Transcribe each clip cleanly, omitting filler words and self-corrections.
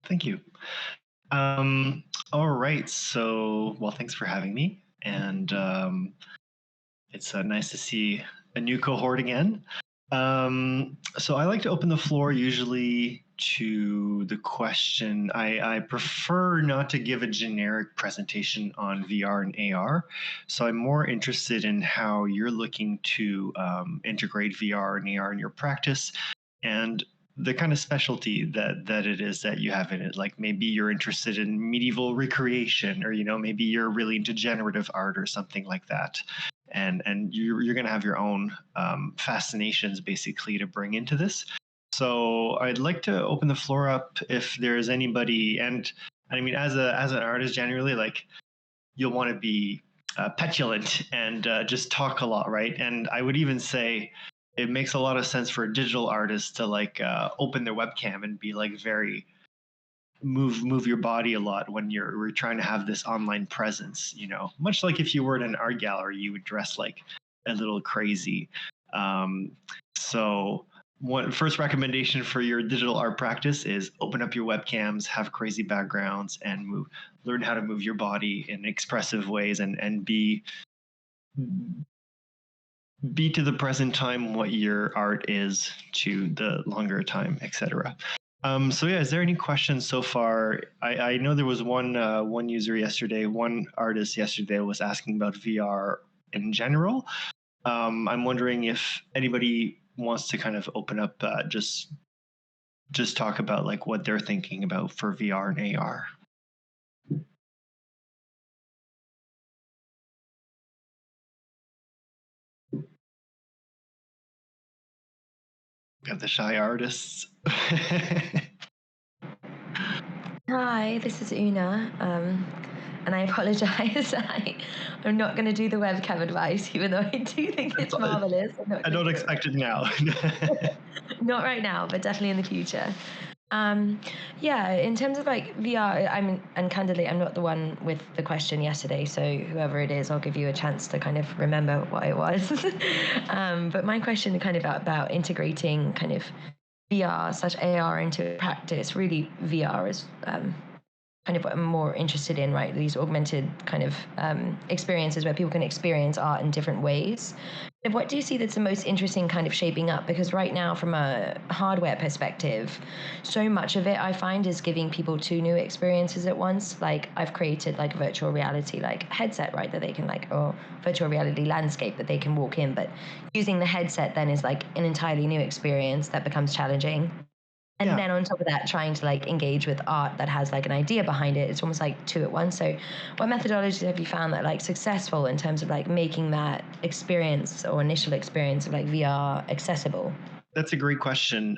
Thank you. All right. So, well, thanks for having me. And it's nice to see a new cohort again. So I like to open the floor usually to the question. I prefer not to give a generic presentation on VR and AR. So I'm more interested in how you're looking to integrate VR and AR in your practice, and the kind of specialty that it is that you have in it. Like maybe you're interested in medieval recreation, or maybe you're really into generative art or something like that. And you're going to have your own fascinations basically to bring into this. So I'd like to open the floor up if there's anybody. And I mean, as an artist, generally, like you'll want to be petulant and just talk a lot, right? And I would even say it makes a lot of sense for a digital artist to like open their webcam and be like very move your body a lot when we're trying to have this online presence, much like if you were in an art gallery, you would dress like a little crazy. So one first recommendation for your digital art practice is open up your webcams, have crazy backgrounds, and learn how to move your body in expressive ways, and be to the present time what your art is to the longer time, etc. So yeah, is there any questions so far? I know there was one user yesterday, one artist yesterday was asking about VR in general. I'm wondering if anybody wants to kind of open up, just talk about like what they're thinking about for VR and AR. We have the shy artists. Hi, this is Una, and I apologize. I'm not going to do the webcam advice, even though I do think it's marvelous. I don't expect it now. Not right now, but definitely in the future. Yeah, in terms of like VR, and candidly, I'm not the one with the question yesterday, so whoever it is, I'll give you a chance to kind of remember what it was. But my question kind of about integrating kind of VR/AR into practice, really VR is kind of what I'm more interested in, right? These augmented kind of experiences where people can experience art in different ways. And what do you see that's the most interesting kind of shaping up? Because right now, from a hardware perspective, so much of it I find is giving people two new experiences at once. Like I've created like a virtual reality like headset, right, that they can like, or virtual reality landscape that they can walk in, but using the headset then is like an entirely new experience that becomes challenging. And then on top of that, trying to like engage with art that has like an idea behind it. It's almost like two at once. So what methodologies have you found that like successful in terms of like making that experience or initial experience of like VR accessible? That's a great question.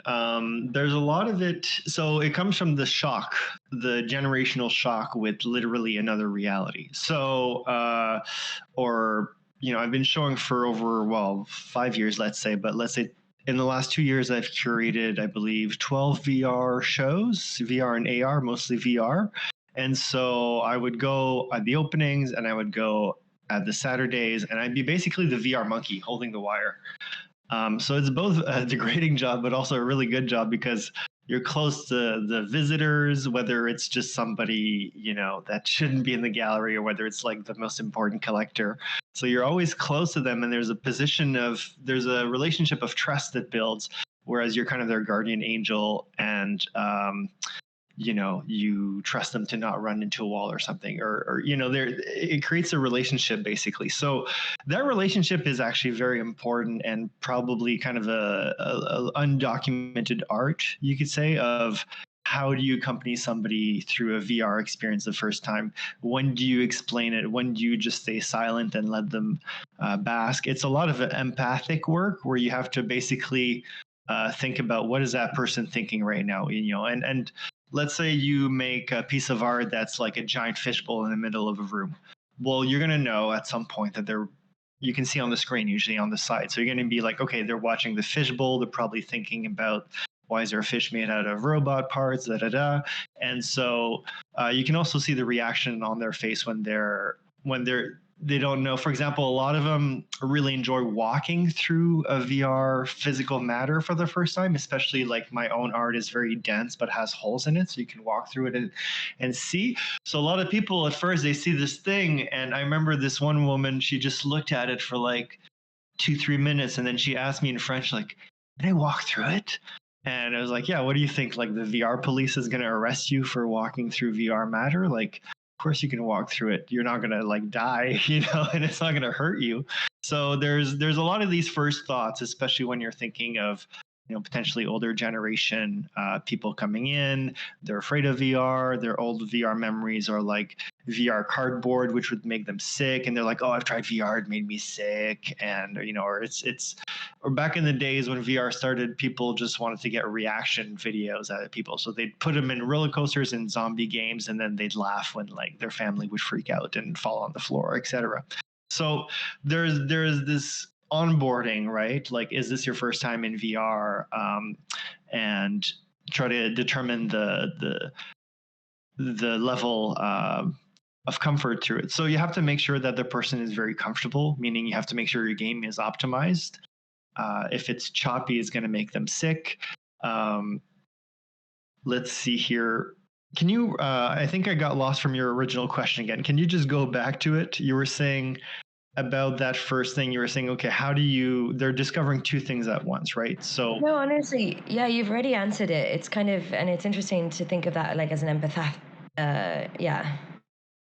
There's a lot of it. So it comes from the shock, the generational shock with literally another reality. So, I've been showing for over, 5 years, let's say, but let's say in the last 2 years, I've curated, I believe, 12 VR shows, VR and AR, mostly VR. And so I would go at the openings and I would go at the Saturdays, and I'd be basically the VR monkey holding the wire. So it's both a degrading job, but also a really good job because you're close to the visitors, whether it's just somebody, that shouldn't be in the gallery or whether it's like the most important collector. So you're always close to them, and there's a relationship of trust that builds, whereas you're kind of their guardian angel, and you trust them to not run into a wall or something, or it creates a relationship basically. So that relationship is actually very important, and probably kind of a undocumented art, you could say, of how do you accompany somebody through a VR experience the first time? When do you explain it? When do you just stay silent and let them bask? It's a lot of empathic work where you have to basically think about what is that person thinking right now, and let's say you make a piece of art that's like a giant fishbowl in the middle of a room. Well, you're going to know at some point that you can see on the screen, usually on the side. So you're going to be like, okay, they're watching the fishbowl. They're probably thinking about, why is there a fish made out of robot parts, And so you can also see the reaction on their face when they're they don't know. For example, a lot of them really enjoy walking through a VR physical matter for the first time, especially like my own art is very dense but has holes in it, so you can walk through it and see. So a lot of people at first, they see this thing, and I remember this one woman, she just looked at it for like 2-3 minutes, and then she asked me in French, like, can I walk through it? And I was like, yeah, what do you think? Like the VR police is going to arrest you for walking through VR matter? Like, of course you can walk through it. You're not going to like die, you know, and it's not going to hurt you. So there's a lot of these first thoughts, especially when you're thinking of, you know, potentially older generation people coming in. They're afraid of VR. Their old VR memories are like VR cardboard, which would make them sick, and they're like, oh, I've tried VR, it made me sick. And, you know, or or back in the days when VR started, people just wanted to get reaction videos out of people, so they'd put them in roller coasters and zombie games, and then they'd laugh when like their family would freak out and fall on the floor, etc. So there's this onboarding, right? Like, is this your first time in VR? And try to determine the level of comfort through it. So you have to make sure that the person is very comfortable, meaning you have to make sure your game is optimized. If it's choppy, it's going to make them sick. Let's see here. Can you, I think I got lost from your original question again. Can you just go back to it? You were saying about that first thing, you were saying, okay, how do you, they're discovering two things at once, right? So No, honestly, yeah, you've already answered it. It's kind of, and it's interesting to think of that like as an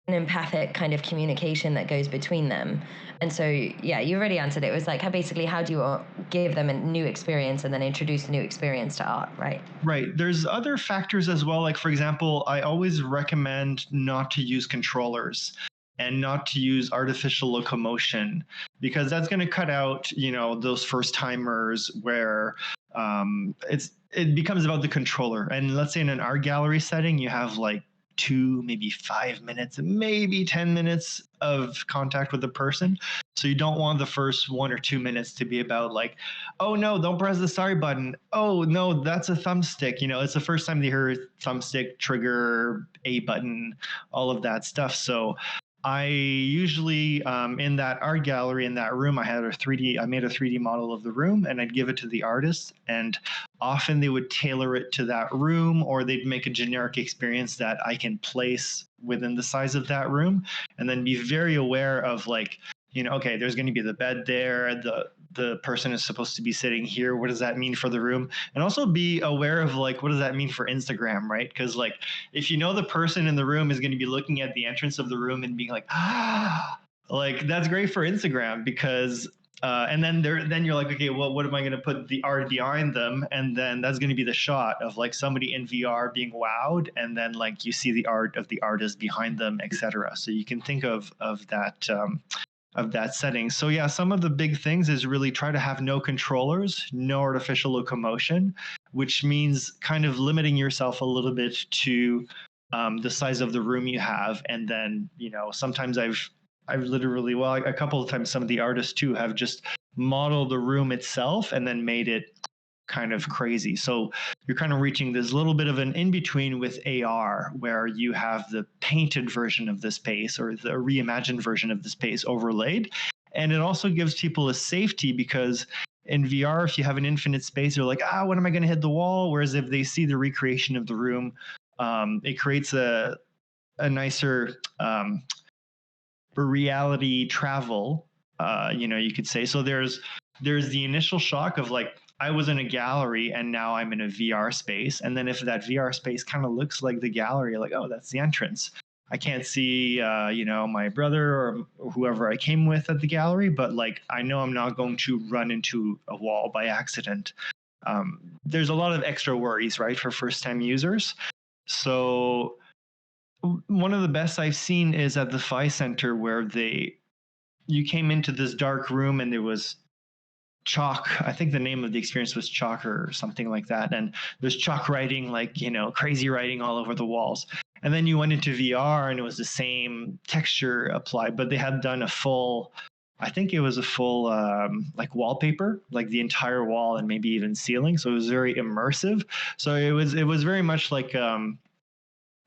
an empathic kind of communication that goes between them. And so, yeah, you already answered it. It was like, how do you give them a new experience and then introduce a new experience to art, right? Right. There's other factors as well. Like, for example, I always recommend not to use controllers and not to use artificial locomotion, because that's going to cut out, you know, those first timers where it becomes about the controller. And let's say in an art gallery setting, you have like 2, maybe 5 minutes, maybe 10 minutes of contact with the person. So you don't want the first 1 or 2 minutes to be about like, oh no, don't press the sorry button. Oh no, that's a thumbstick. You know, it's the first time they hear thumbstick, trigger, A button, all of that stuff. So I usually, in that art gallery, in that room, I made a 3D model of the room, and I'd give it to the artist, and often they would tailor it to that room, or they'd make a generic experience that I can place within the size of that room, and then be very aware of like, you know, okay, there's going to be the bed there, the person is supposed to be sitting here. What does that mean for the room? And also be aware of like, what does that mean for Instagram, right? Because like, if you know the person in the room is going to be looking at the entrance of the room and being like, ah, like that's great for Instagram, because and then you're like, okay, well, what am I going to put the art behind them? And then that's going to be the shot of like somebody in VR being wowed, and then like you see the art of the artist behind them, etc. So you can think of that setting. So yeah, some of the big things is really try to have no controllers, no artificial locomotion, which means kind of limiting yourself a little bit to the size of the room you have. And then, you know, sometimes I've literally, well, a couple of times, some of the artists too have just modeled the room itself and then made it kind of crazy. So you're kind of reaching this little bit of an in-between with AR, where you have the painted version of the space or the reimagined version of the space overlaid. And it also gives people a safety, because in VR, if you have an infinite space, they're like, when am I going to hit the wall? Whereas if they see the recreation of the room, it creates a nicer reality travel, you know, you could say. So there's the initial shock of like, I was in a gallery and now I'm in a VR space. And then if that VR space kind of looks like the gallery, like, oh, that's the entrance. I can't see, you know, my brother or whoever I came with at the gallery, but like, I know I'm not going to run into a wall by accident. There's a lot of extra worries, right, for first-time users. So one of the best I've seen is at the Phi Center, where you came into this dark room and there was chalk. I think the name of the experience was chalk or something like that. And there's chalk writing, like, you know, crazy writing all over the walls. And then you went into VR and it was the same texture applied, but they had done a full like wallpaper, like the entire wall and maybe even ceiling. So it was very immersive. So it was very much like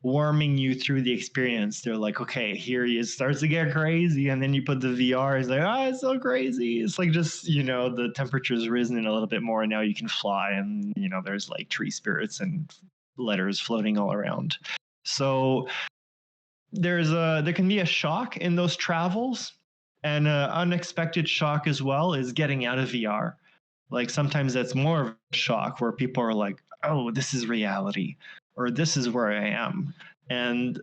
warming you through the experience. They're like, okay, here it starts to get crazy, and then you put the VR, it's like, it's so crazy. It's like just, the temperature's risen a little bit more, and now you can fly, and there's like tree spirits and letters floating all around. So there can be a shock in those travels, and an unexpected shock as well is getting out of VR. Like sometimes that's more of a shock where people are like, oh, this is reality, or this is where I am. And,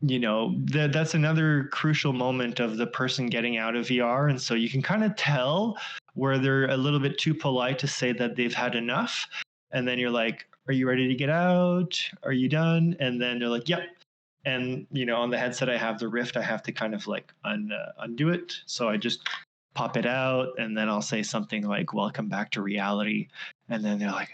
that's another crucial moment of the person getting out of VR. And so you can kind of tell where they're a little bit too polite to say that they've had enough. And then you're like, are you ready to get out? Are you done? And then they're like, yep. And, on the headset, I have the Rift. I have to kind of like undo it. So I just pop it out, and then I'll say something like, welcome back to reality. And then they're like,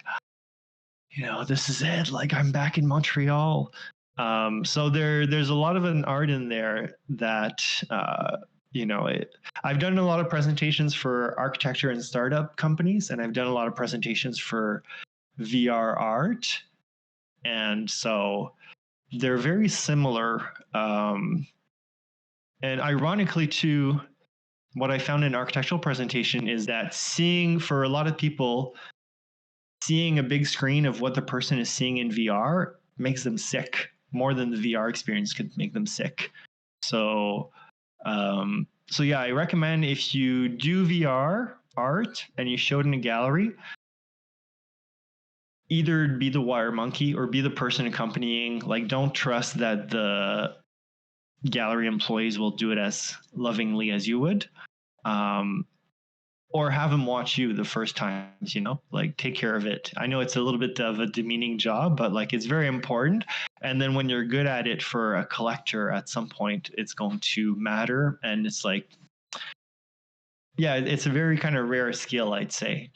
this is it. Like, I'm back in Montreal. So there's a lot of an art in there that, I've done a lot of presentations for architecture and startup companies, and I've done a lot of presentations for VR art. And so they're very similar. And ironically, too, what I found in architectural presentation is that for a lot of people, seeing a big screen of what the person is seeing in VR makes them sick more than the VR experience could make them sick. So yeah, I recommend if you do VR art and you show it in a gallery, either be the wire monkey or be the person accompanying. Like, don't trust that the gallery employees will do it as lovingly as you would. Or have them watch you the first times, like take care of it. I know it's a little bit of a demeaning job, but like it's very important. And then when you're good at it for a collector, at some point it's going to matter. And it's like, yeah, it's a very kind of rare skill, I'd say,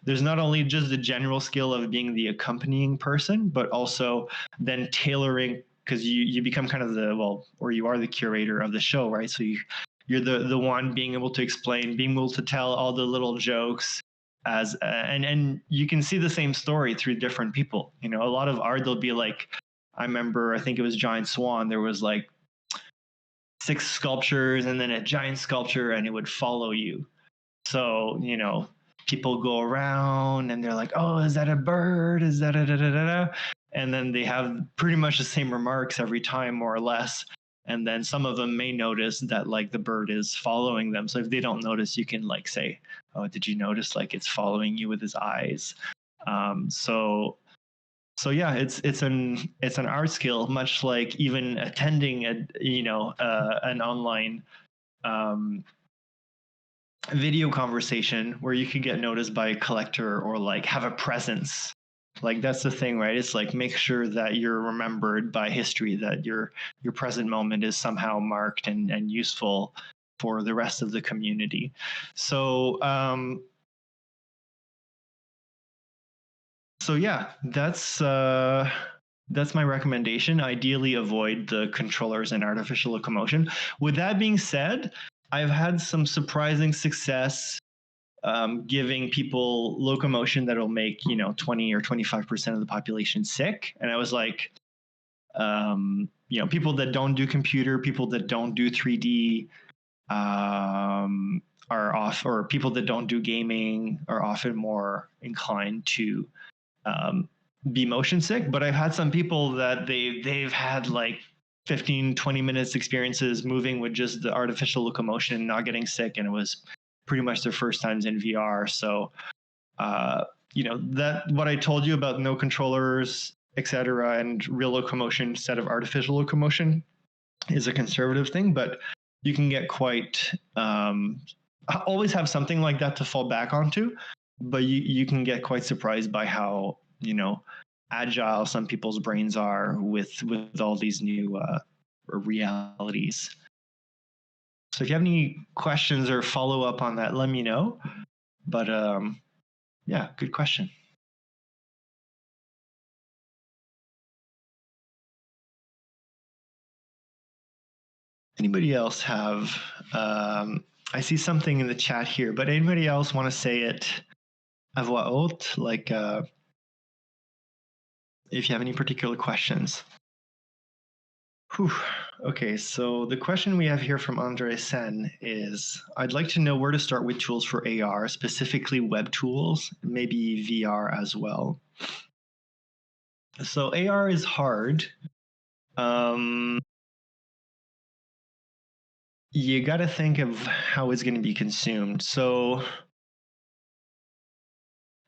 there's not only just the general skill of being the accompanying person, but also then tailoring, because you become kind of you are the curator of the show, right? So you're the one being able to explain, being able to tell all the little jokes and you can see the same story through different people. A lot of art, they'll be like, I think it was Giant Swan. There was like 6 sculptures and then a giant sculpture, and it would follow you. So, people go around and they're like, oh, is that a bird? Is that a da da da da? And then they have pretty much the same remarks every time, more or less. And then some of them may notice that like the bird is following them. So if they don't notice, you can like say, oh, did you notice like it's following you with his eyes? So yeah, it's an art skill, much like even attending an online video conversation where you could get noticed by a collector or like have a presence. Like that's the thing, right? It's like make sure that you're remembered by history, that your present moment is somehow marked and useful for the rest of the community. So yeah, that's my recommendation. Ideally, avoid the controllers and artificial locomotion. With that being said, I've had some surprising success giving people locomotion that'll make 20 or 25% of the population sick. And I was like, people that don't do computer, people that don't do 3D are off, or people that don't do gaming are often more inclined to be motion sick. But I've had some people that they've had like 15-20 minutes experiences moving with just the artificial locomotion, not getting sick, and it was pretty much their first times in VR. So that what I told you about no controllers, etc., and real locomotion instead of artificial locomotion is a conservative thing, but you can get quite always have something like that to fall back onto, but you can get quite surprised by how agile some people's brains are with all these new realities. So if you have any questions or follow up on that, let me know. But yeah, good question. Anybody else have, I see something in the chat here, but anybody else want to say it à voix haute? Like, if you have any particular questions. Whew. Okay, so the question we have here from Andre Sen is, I'd like to know where to start with tools for AR, specifically web tools, maybe VR as well. So AR is hard. You got to think of how it's going to be consumed. So,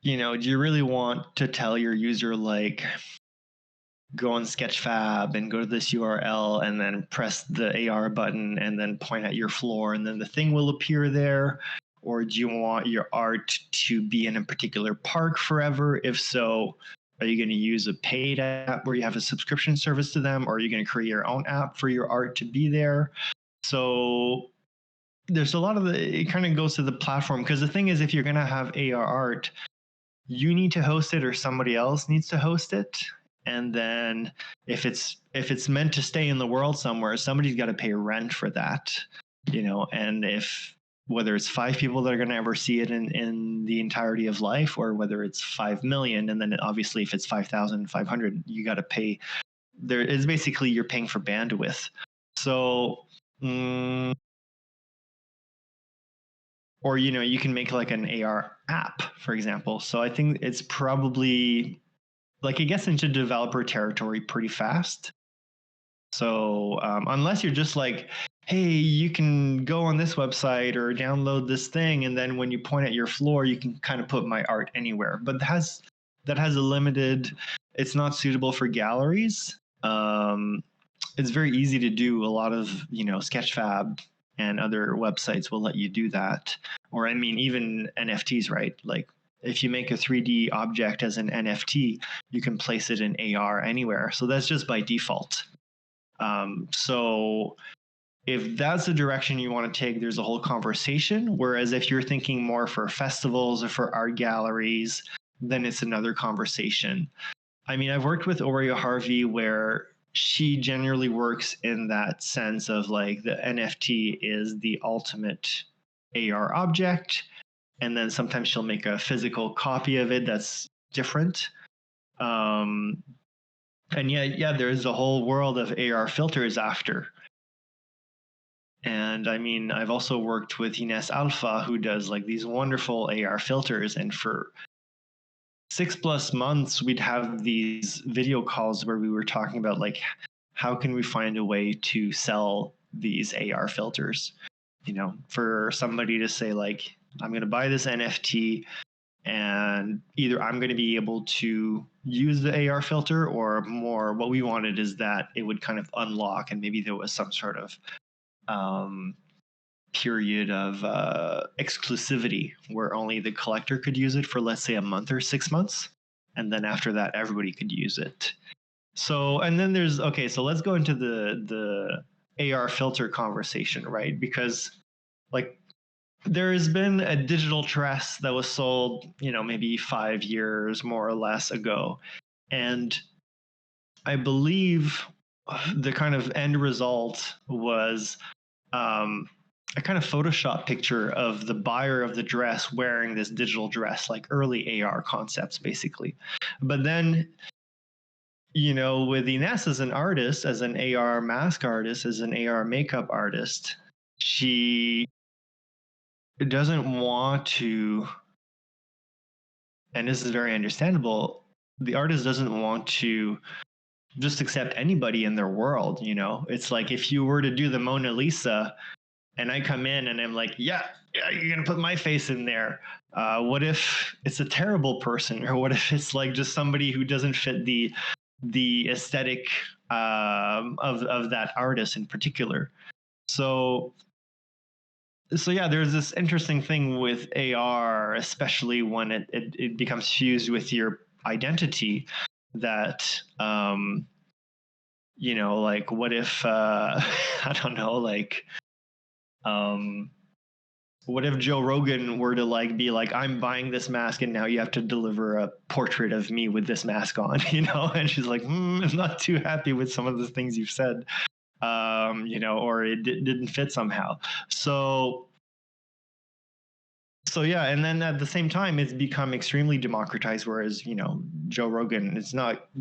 do you really want to tell your user, like, go on Sketchfab and go to this URL and then press the AR button and then point at your floor and then the thing will appear there? Or do you want your art to be in a particular park forever? If so, are you going to use a paid app where you have a subscription service to them? Or are you going to create your own app for your art to be there? So there's a lot of it kind of goes to the platform, because the thing is, if you're going to have AR art, you need to host it or somebody else needs to host it. And then if it's meant to stay in the world somewhere, somebody's got to pay rent for that, and whether it's 5 people that are going to ever see it in the entirety of life, or whether it's 5 million, and then obviously if it's 5,500, you got to pay. There is basically you're paying for bandwidth. So, or you can make like an AR app, for example. So I think it's probably like it gets into developer territory pretty fast. So unless you're just like, hey, you can go on this website or download this thing, and then when you point at your floor, you can kind of put my art anywhere. But that has a limited. It's not suitable for galleries. It's very easy to do. A lot of Sketchfab and other websites will let you do that. Or I mean, even NFTs, right? Like if you make a 3D object as an NFT, you can place it in AR anywhere. So that's just by default. So if that's the direction you want to take, there's a whole conversation. Whereas if you're thinking more for festivals or for art galleries, then it's another conversation. I mean, I've worked with Aurea Harvey where she generally works in that sense of like the NFT is the ultimate AR object. And then sometimes she'll make a physical copy of it that's different. And yeah, there's a whole world of AR filters after. And I mean, I've also worked with Ines Alpha, who does like these wonderful AR filters. And for 6+ months, we'd have these video calls where we were talking about like, how can we find a way to sell these AR filters? For somebody to say like, I'm going to buy this NFT and either I'm going to be able to use the AR filter, or more what we wanted is that it would kind of unlock, and maybe there was some sort of period of exclusivity where only the collector could use it for, let's say, a month or 6 months. And then after that, everybody could use it. So, and then there's, okay, so let's go into the AR filter conversation, right? Because like there has been a digital dress that was sold, maybe 5 years more or less ago. And I believe the kind of end result was a kind of Photoshop picture of the buyer of the dress wearing this digital dress, like early AR concepts, basically. But then, with Ines as an artist, as an AR mask artist, as an AR makeup artist, she doesn't want to, and this is very understandable, the artist doesn't want to just accept anybody in their world. It's like if you were to do the Mona Lisa and I come in and I'm like, yeah, you're going to put my face in there. What if it's a terrible person? Or what if it's like just somebody who doesn't fit the aesthetic of that artist in particular? So yeah, there's this interesting thing with AR, especially when it becomes fused with your identity, that like what if I don't know, like what if Joe Rogan were to like be like, I'm buying this mask and now you have to deliver a portrait of me with this mask on, and she's like, I'm not too happy with some of the things you've said, or it didn't fit somehow. So So yeah, and then at the same time, it's become extremely democratized. Whereas, you know, Joe Rogan,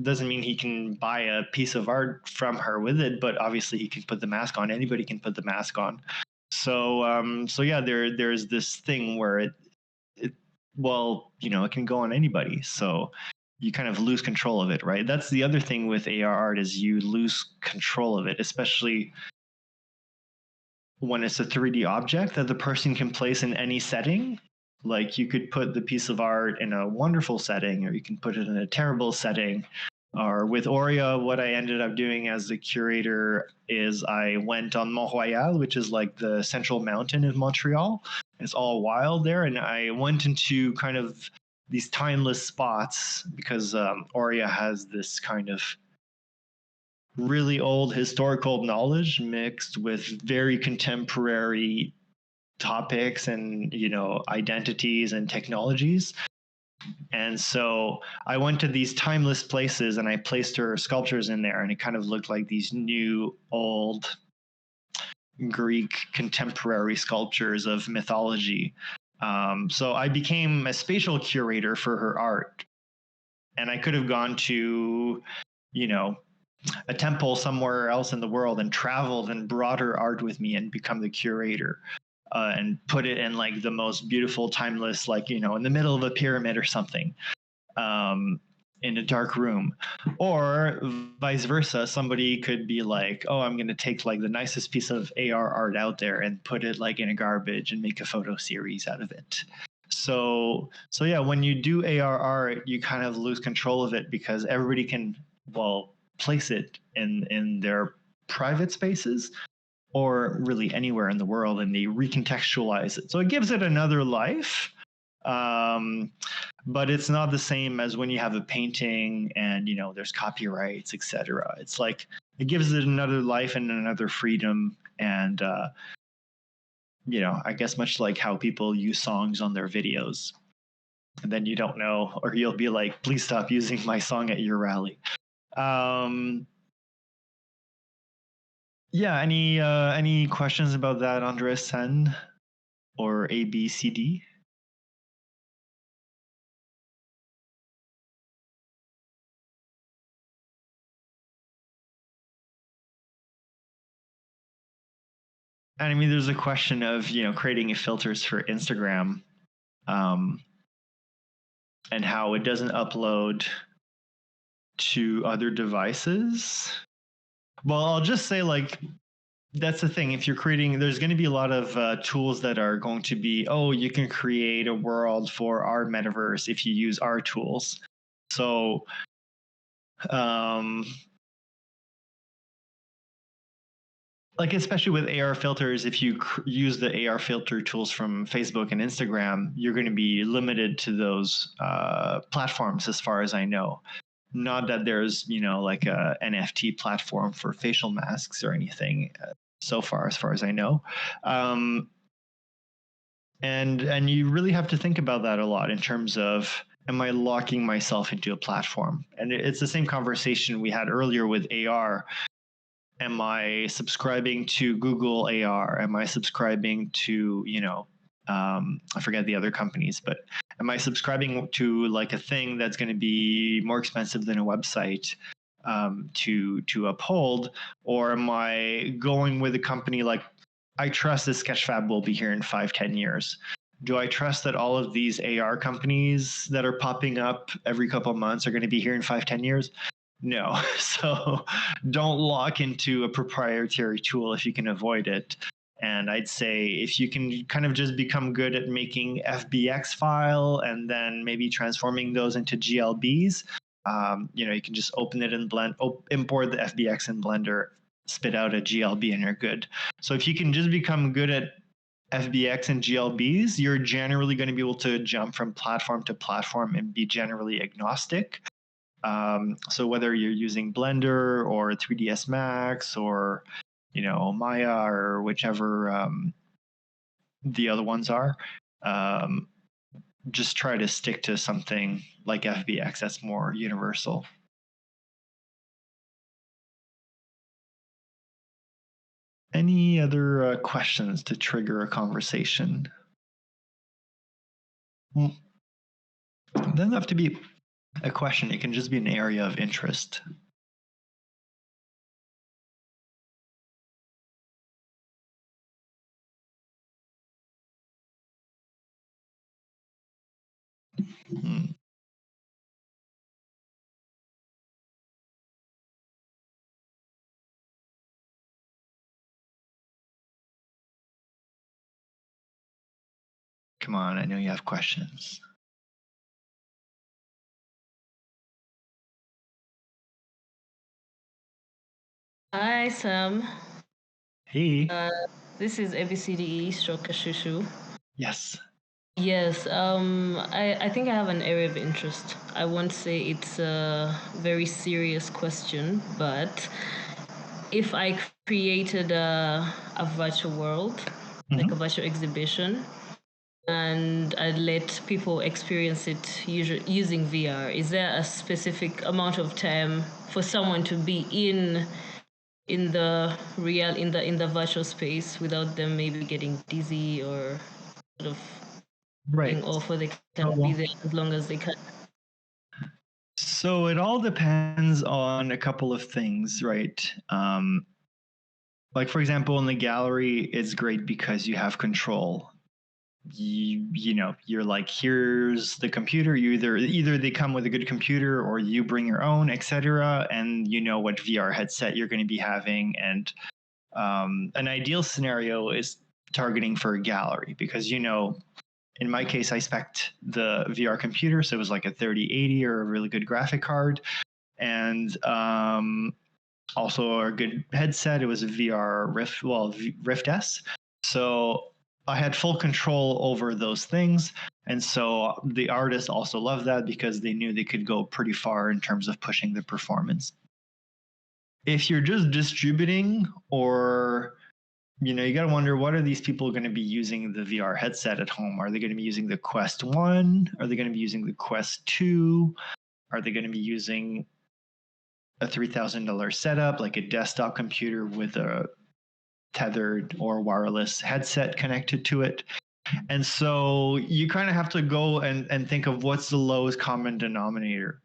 doesn't mean he can buy a piece of art from her with it, but obviously he can put the mask on. Anybody can put the mask on. So yeah, there's this thing where it can go on anybody. So you kind of lose control of it, right? That's the other thing with AR art, is you lose control of it, especially when it's a 3D object that the person can place in any setting. Like, you could put the piece of art in a wonderful setting, or you can put it in a terrible setting. Or with Aurea, what I ended up doing as the curator is I went on Mont Royal, which is like the central mountain in Montreal. It's all wild there, and I went into kind of these timeless spots because Aurea has this kind of really old historical knowledge mixed with very contemporary topics and, you know, identities and technologies. And so I went to these timeless places and I placed her sculptures in there, and it kind of looked like these new old Greek contemporary sculptures of mythology. So I became a spatial curator for her art, and I could have gone to, you know, a temple somewhere else in the world and traveled and brought her art with me and become the curator, and put it in like the most beautiful, timeless, like, you know, in the middle of a pyramid or something, in a dark room. Or vice versa, somebody could be like, oh, I'm going to take like the nicest piece of AR art out there and put it like in a garbage and make a photo series out of it. So yeah, when you do AR art, you kind of lose control of it because everybody can, place it in their private spaces or really anywhere in the world, and they recontextualize it. So it gives it another life. But it's not the same as when you have a painting and, you know, there's copyrights, etc. It's like it gives it another life and another freedom. And, you know, I guess much like how people use songs on their videos, and then you don't know, or you'll be like, please stop using my song at your rally. Yeah. Any questions about that, Andres Sen or ABCD? And I mean, there's a question of, you know, creating filters for Instagram, and how it doesn't upload to other devices. Well, I'll just say, like, that's the thing. If you're creating, there's going to be a lot of tools that are going to be, oh, you can create a world for our metaverse if you use our tools. So, like, especially with AR filters, if you use the AR filter tools from Facebook and Instagram, you're going to be limited to those platforms, as far as I know. Not that there's, you know, like a NFT platform for facial masks or anything, so far as I know. And you really have to think about that a lot in terms of, am I locking myself into a platform? And it's the same conversation we had earlier with AR. Am I subscribing to Google AR? Am I subscribing to, you know, I forget the other companies, but am I subscribing to like a thing that's going to be more expensive than a website to uphold? Or am I going with a company like, I trust that Sketchfab will be here in 5-10 years? Do I trust that all of these AR companies that are popping up every couple of months are going to be here in 5-10 years? No. So don't lock into a proprietary tool if you can avoid it. And I'd say if you can kind of just become good at making FBX file and then maybe transforming those into GLBs, you know, you can just open it in import the FBX in Blender, spit out a GLB, and you're good. So if you can just become good at FBX and GLBs, you're generally going to be able to jump from platform to platform and be generally agnostic. So whether you're using Blender or 3ds Max or, you know, Maya or whichever the other ones are, just try to stick to something like FBX that's more universal. Any other questions to trigger a conversation? Well, it doesn't have to be a question. It can just be an area of interest. Come on, I know you have questions. Hi, Sam. Hey. This is ABCDE stroke Shushu. Yes. Yes, I think I have an area of interest. I won't say it's a very serious question, but if I created a virtual world, like a virtual exhibition, and I let people experience it using VR, is there a specific amount of time for someone to be in the real in the virtual space without them maybe getting dizzy or sort of Right. off, or they can be there as long as they can? So it all depends on a couple of things, right? Like for example, in the gallery, it's great because you have control. You know, you're like, here's the computer. You either they come with a good computer or you bring your own, etc. And you know what VR headset you're going to be having. And an ideal scenario is targeting for a gallery because in my case, I spec'd the VR computer, so it was like a 3080 or a really good graphic card, and also a good headset. It was a VR Rift S. So I had full control over those things. And so the artists also loved that because they knew they could go pretty far in terms of pushing the performance. If you're just distributing, or you got to wonder, what are these people going to be using the VR headset at home? Are they going to be using the Quest 1? Are they going to be using the Quest 2? Are they going to be using a $3,000 setup, like a desktop computer with a tethered or wireless headset connected to it? And so you kind of have to go and think of what's the lowest common denominator.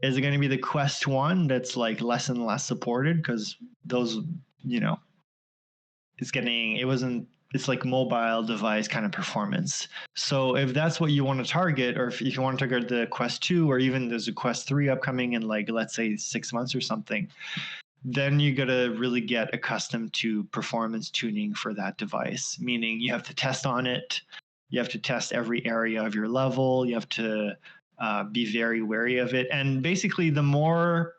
Is it going to be the Quest 1 that's like less and less supported? Because those, it's like mobile device kind of performance. So if that's what you want to target, or if you want to target the Quest 2, or even there's a Quest 3 upcoming in like, let's say 6 months or something, then you got to really get accustomed to performance tuning for that device, meaning you have to test on it. You have to test every area of your level. You have to be very wary of it. And basically, the more,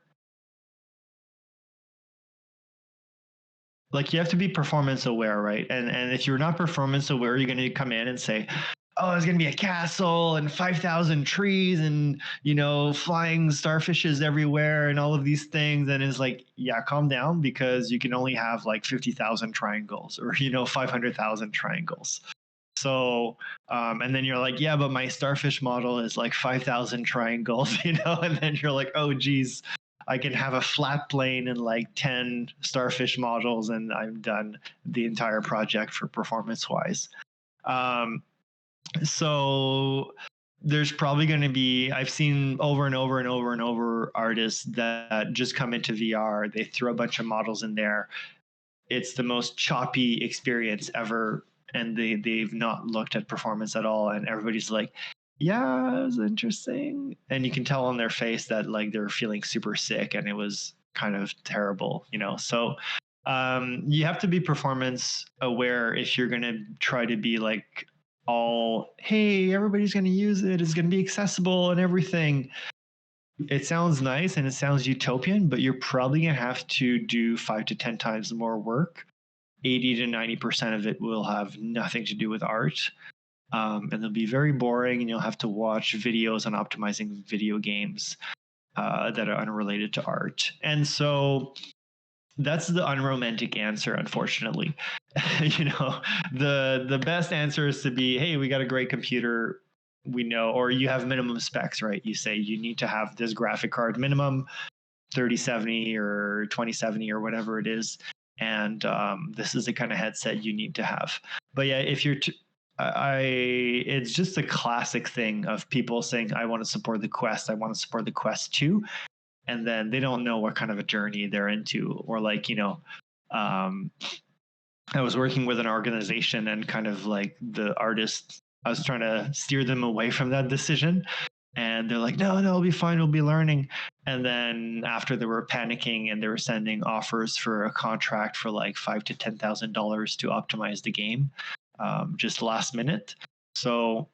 like, you have to be performance aware, right? And if you're not performance aware, you're going to come in and say, oh, there's going to be a castle and 5,000 trees and, flying starfishes everywhere and all of these things. And it's like, yeah, calm down, because you can only have like 50,000 triangles or, 500,000 triangles. So, and then you're like, yeah, but my starfish model is like 5,000 triangles, and then you're like, oh, geez, I can have a flat plane and like 10 starfish models, and I'm done the entire project for performance wise. So there's probably going to be, I've seen over and over and over and over artists that just come into VR, they throw a bunch of models in there. It's the most choppy experience ever, and they've not looked at performance at all, and everybody's like, yeah, it was interesting, and you can tell on their face that like they're feeling super sick and it was kind of terrible, so you have to be performance aware if you're going to try to be like, all, hey, everybody's going to use it, it's going to be accessible and everything. It sounds nice and it sounds utopian, but you're probably going to have to do 5 to 10 times more work. 80 to 90% of it will have nothing to do with art. And they'll be very boring, and you'll have to watch videos on optimizing video games that are unrelated to art. And so that's the unromantic answer, unfortunately. The best answer is to be, hey, we got a great computer, we know, or you have minimum specs, right? You say you need to have this graphic card minimum 3070 or 2070 or whatever it is, and this is the kind of headset you need to have. But yeah, if you're it's just a classic thing of people saying, I want to support the Quest, I want to support the Quest 2, and then they don't know what kind of a journey they're into. Or like, I was working with an organization, and kind of like the artists, I was trying to steer them away from that decision. And they're like, no, it'll be fine, we'll be learning. And then after they were panicking and they were sending offers for a contract for like $5,000 to $10,000 to optimize the game, just last minute. So,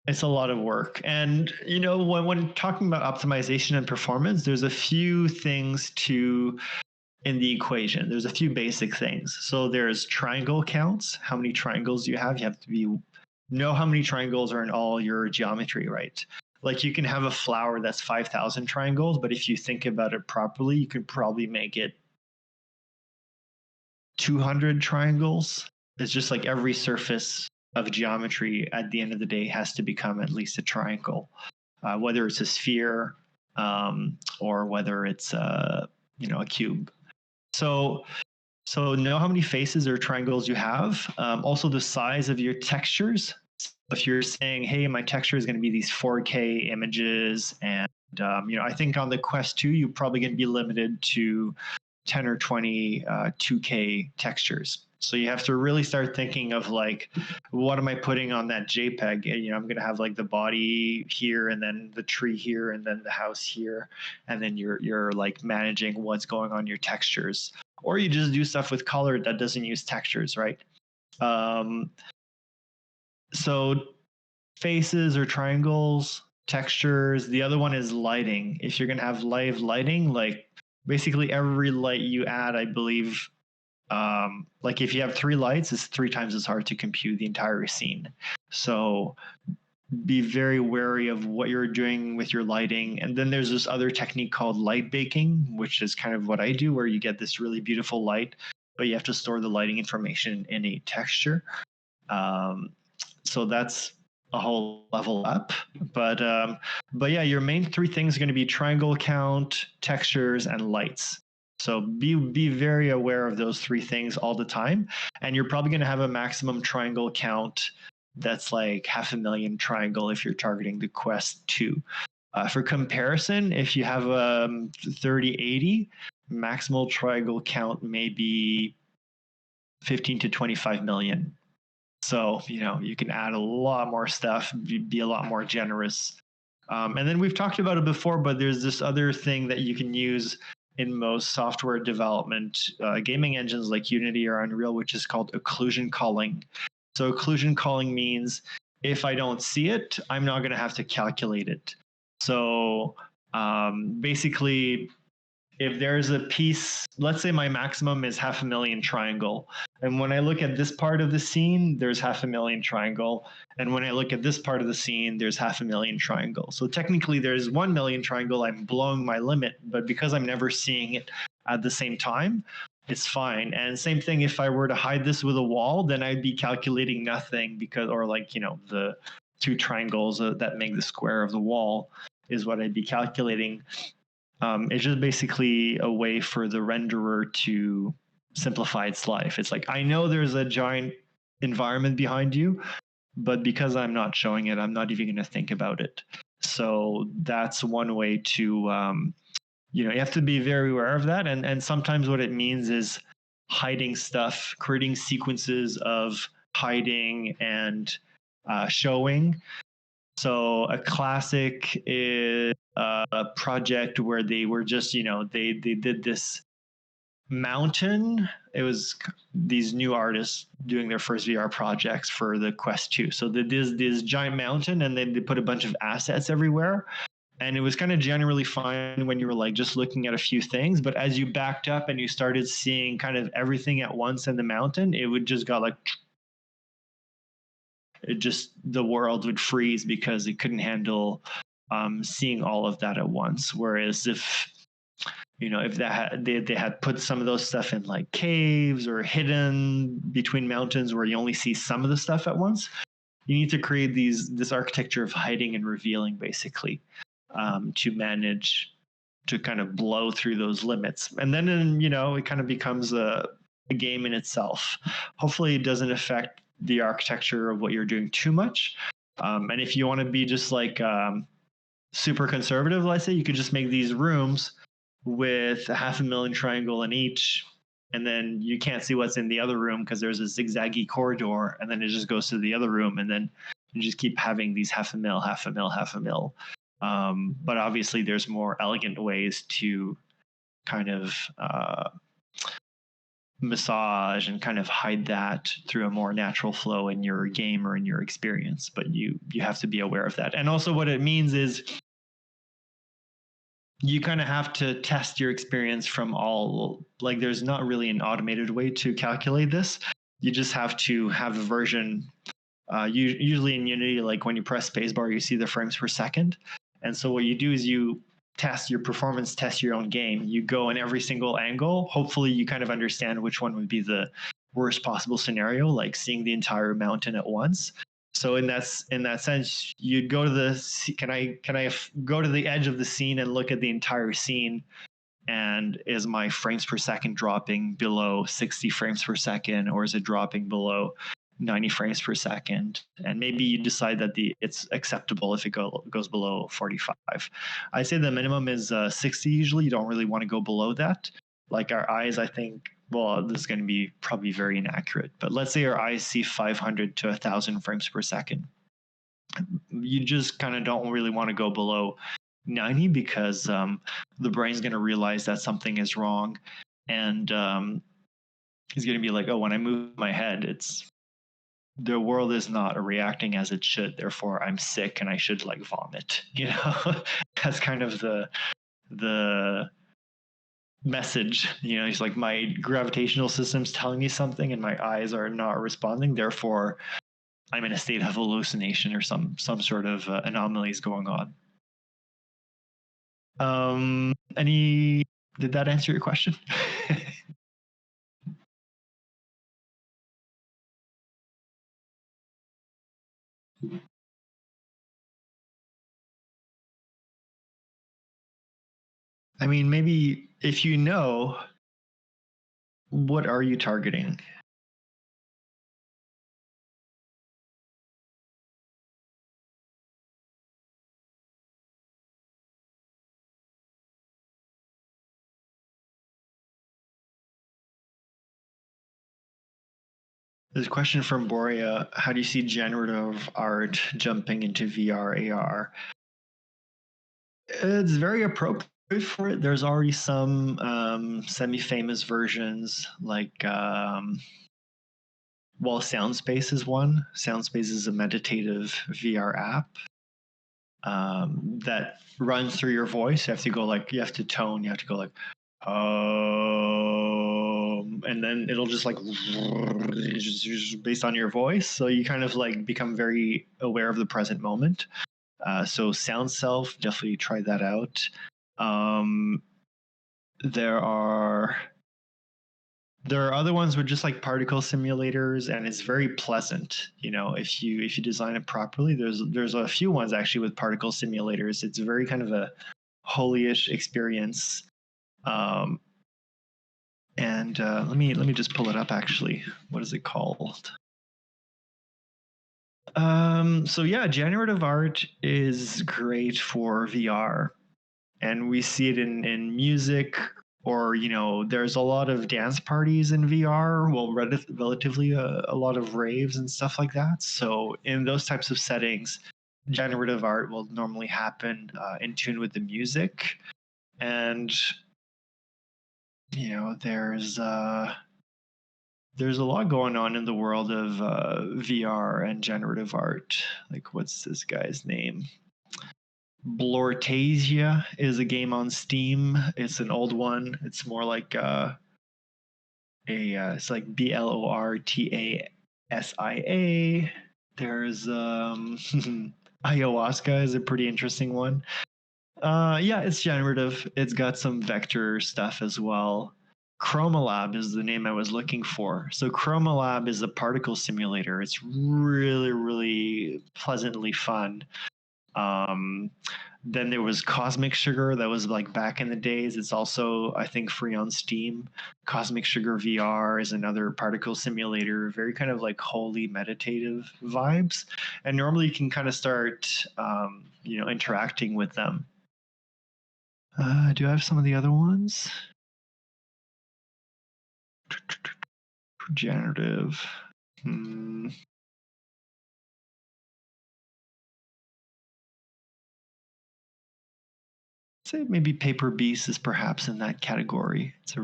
it's a lot of work. And, when talking about optimization and performance, there's a few things in the equation. There's a few basic things. So there's triangle counts, how many triangles you have. You have to know how many triangles are in all your geometry, right? Like you can have a flower that's 5,000 triangles, but if you think about it properly, you could probably make it 200 triangles. It's just like every surface of geometry at the end of the day has to become at least a triangle, whether it's a sphere or whether it's a cube. So know how many faces or triangles you have. Also the size of your textures. If you're saying, hey, my texture is going to be these 4K images, and I think on the Quest 2, you're probably going to be limited to 10 or 20 2K textures. So you have to really start thinking of like, what am I putting on that JPEG? And, I'm going to have like the body here, and then the tree here, and then the house here, and then you're like managing what's going on your textures. Or you just do stuff with color that doesn't use textures, right? So faces or triangles, textures. The other one is lighting. If you're going to have live lighting, like basically every light you add, I believe, like if you have 3 lights, it's 3 times as hard to compute the entire scene. So be very wary of what you're doing with your lighting. And then there's this other technique called light baking, which is kind of what I do, where you get this really beautiful light, but you have to store the lighting information in a texture. So that's a whole level up. But yeah, your main 3 things are going to be triangle count, textures, and lights. So be very aware of those 3 things all the time. And you're probably going to have a maximum triangle count that's like 500,000 triangle if you're targeting the Quest 2. For comparison, if you have a 3080, maximal triangle count may be 15 to 25 million. So, you can add a lot more stuff, be a lot more generous. And then we've talked about it before, but there's this other thing that you can use in most software development, gaming engines like Unity or Unreal, which is called occlusion culling. So occlusion culling means if I don't see it, I'm not going to have to calculate it. So basically, if there's a piece, let's say my maximum is 500,000 triangle. And when I look at this part of the scene, there's 500,000 triangle. And when I look at this part of the scene, there's 500,000 triangle. So technically there's 1 million triangle. I'm blowing my limit, but because I'm never seeing it at the same time, it's fine. And same thing, if I were to hide this with a wall, then I'd be calculating nothing or like, the 2 triangles that make the square of the wall is what I'd be calculating. It's just basically a way for the renderer to simplify its life. It's like, I know there's a giant environment behind you, but because I'm not showing it, I'm not even going to think about it. So that's one way to, you have to be very aware of that. And sometimes what it means is hiding stuff, creating sequences of hiding and showing. So a classic is a project where they were just, they did this mountain. It was these new artists doing their first VR projects for the Quest 2. So they did this giant mountain, and then they put a bunch of assets everywhere. And it was kind of generally fine when you were like just looking at a few things. But as you backed up and you started seeing kind of everything at once in the mountain, it would just got like, the world would freeze because it couldn't handle seeing all of that at once. Whereas if they had put some of those stuff in like caves or hidden between mountains where you only see some of the stuff at once, you need to create this architecture of hiding and revealing, basically, to manage to kind of blow through those limits. And then it kind of becomes a game in itself. Hopefully it doesn't affect the architecture of what you're doing too much. And if you want to be just like super conservative, let's say, you could just make these rooms with a 500,000 triangle in each, and then you can't see what's in the other room because there's a zigzaggy corridor, and then it just goes to the other room, and then you just keep having these 500,000. But obviously there's more elegant ways to kind of massage and kind of hide that through a more natural flow in your game or in your experience. But you have to be aware of that. And also what it means is you kind of have to test your experience from all, like there's not really an automated way to calculate this. You just have to have a version, usually in Unity, like when you press spacebar, you see the frames per second. And so what you do is you test your performance, test your own game. You go in every single angle. Hopefully you kind of understand which one would be the worst possible scenario, like seeing the entire mountain at once. So in that sense, you'd go to the, can I go to the edge of the scene and look at the entire scene? And is my frames per second dropping below 60 frames per second, or is it dropping below 90 frames per second? And maybe you decide that it's acceptable if it goes below 45. I'd say the minimum is 60 usually. You don't really want to go below that. Like our eyes, I think, well, this is going to be probably very inaccurate, but let's say our eyes see 500 to 1,000 frames per second. You just kind of don't really want to go below 90 because the brain's going to realize that something is wrong, and it's going to be like, oh, when I move my head, the world is not reacting as it should. Therefore, I'm sick and I should like vomit. You know, that's kind of the message. You know, it's like my gravitational system's telling me something and my eyes are not responding. Therefore, I'm in a state of hallucination or some sort of anomalies going on. Did that answer your question? I mean, maybe if you know, what are you targeting? There's a question from Boria. How do you see generative art jumping into VR, AR? It's very appropriate for it. There's already some semi-famous versions, like Soundspace is one. Soundspace is a meditative VR app that runs through your voice. You have to tone. You have to go like, and then it'll just like based on your voice. So you kind of like become very aware of the present moment. So Sound Self, definitely try that out. There are other ones with just like particle simulators, and it's very pleasant. You know, if you design it properly, there's a few ones actually with particle simulators. It's very kind of a holy-ish experience. And let me just pull it up actually. What is it called? So yeah, generative art is great for VR, and we see it in music, or there's a lot of dance parties in VR. Well, relatively a lot of raves and stuff like that. So in those types of settings, generative art will normally happen in tune with the music, and there's a lot going on in the world of VR and generative art. Like, what's this guy's name? Blortasia is a game on Steam. It's an old one. It's more like it's like BLORTASIA. There's ayahuasca is a pretty interesting one. Yeah, it's generative. It's got some vector stuff as well. ChromaLab is the name I was looking for. So ChromaLab is a particle simulator. It's really, really pleasantly fun. Then there was Cosmic Sugar, that was like back in the days. It's also, I think, free on Steam. Cosmic Sugar VR is another particle simulator, very kind of like holy meditative vibes. And normally you can kind of start, interacting with them. Do I have some of the other ones? Generative. Say maybe Paper Beast is perhaps in that category. It's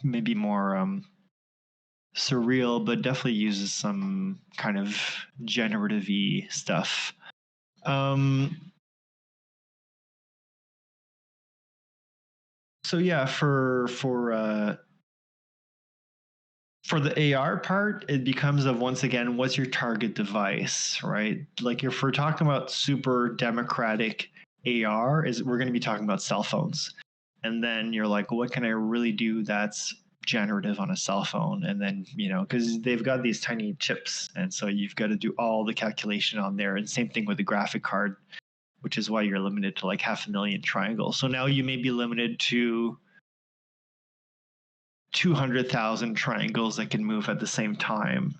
maybe more surreal, but definitely uses some kind of generative-y stuff. So yeah, for the AR part, it becomes of, once again, what's your target device, right? Like if we're talking about super democratic AR, we're going to be talking about cell phones. And then you're like, what can I really do that's generative on a cell phone? And then, because they've got these tiny chips. And so you've got to do all the calculation on there. And same thing with the graphic card, which is why you're limited to like 500,000 triangles. So now you may be limited to 200,000 triangles that can move at the same time,